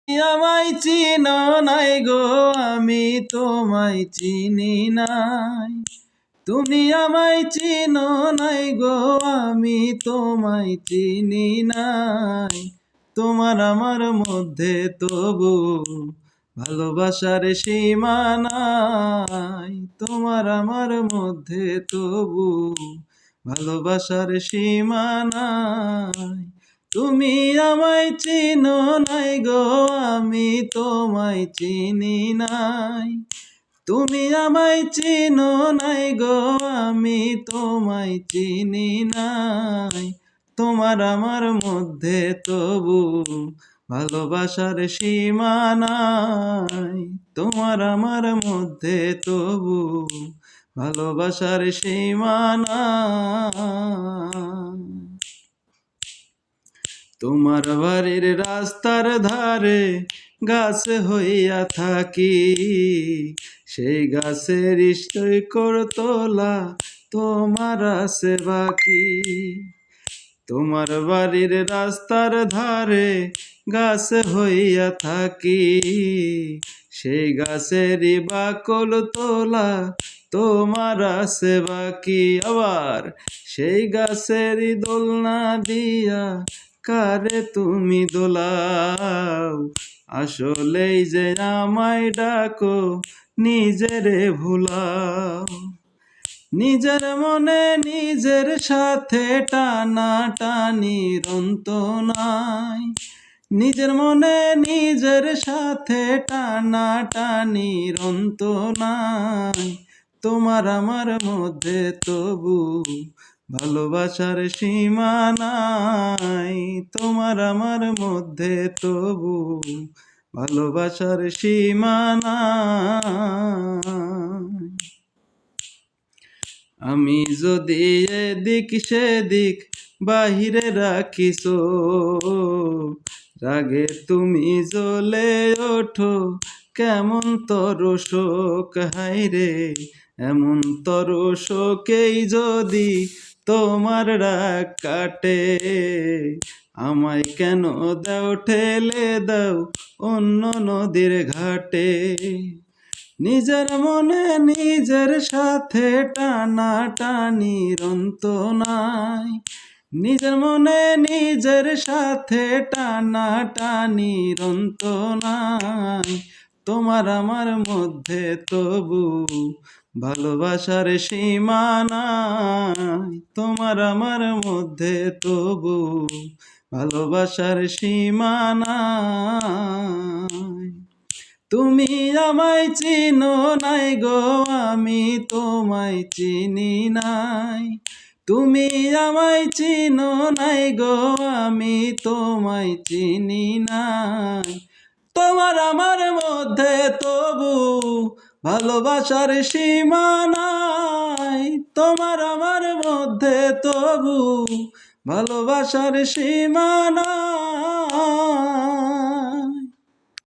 আমায় চিনো নাই গো, আমি তোমায় চিনি নাই। তুমি আমায় চিনো নাই গো, আমি তোমায় চিনি নাই। তোমার আমার মধ্যে তবু ভালোবাসার সীমা নাই। তোমার আমার মধ্যে তবু ভালোবাসার সীমা নাই। তুমি আমায় চিনো নাই গো, আমি তোমায় চিনি নাই। তুমি আমায় চিনো নাই গো, আমি তোমায় চিনি নাই। তোমার আমার মধ্যে তবু ভালোবাসার সীমা নাই। তোমার আমার মধ্যে তবু ভালোবাসার সীমা নাই। তোমার বাড়ির রাস্তার ধারে গাছ হইয়া থাকি, সেই গাছের ইষ্টই করতলা তোমার আছে বাকি। তোমার বাড়ির রাস্তার ধারে গাছ হইয়া থাকি, সেই গাছেরই বাকল তোলা তোমার আছে বাকি। আবার সেই গাছেরই দোলনা দিয়া কারে তুমি দোলাও, আসলেই যে আমায় ডাকো নিজেরে ভুলাও। নিজের মনে নিজের সাথে টানা টানির অন্ত নাই। নিজের মনে নিজের সাথে টানা টানির অন্ত নাই। তোমার আমার মধ্যে তবু ভালোবাসার সীমা নাই। তোমার আমার মধ্যে তবু ভালোবাসার সীমা নাই। আমি যদি এদিক সেদিক বাহিরে রাখি চোখ, রাগে তুমি জ্বলে ওঠো কেমন তর শোক। হায়রে এমন তর শোকেই যদি তোমার রাগ কাটে, আমায় কেন দাও ঠেলে দাও অন্য নদীর ঘাটে। নিজের মনে নিজের সাথে টানা টানির অন্ত নাই। নিজের মনে নিজের সাথে টানা টানির অন্ত নাই। তোমার আমার মধ্যে তবু ভালোবাসার সীমা নাই। তোমার আমার মধ্যে তবু ভালোবাসার সীমা নাই। তুমি আমায় চিনো নাই গো, আমি তোমায় চিনি নাই। তুমি আমায় চিনো নাই গো, আমি তোমায় চিনি নাই। তোমার আমার মধ্যে তবু ভালোবাসার সীমা নাই। তোমার আমার মধ্যে তবু ভালোবাসার সীমা নাই।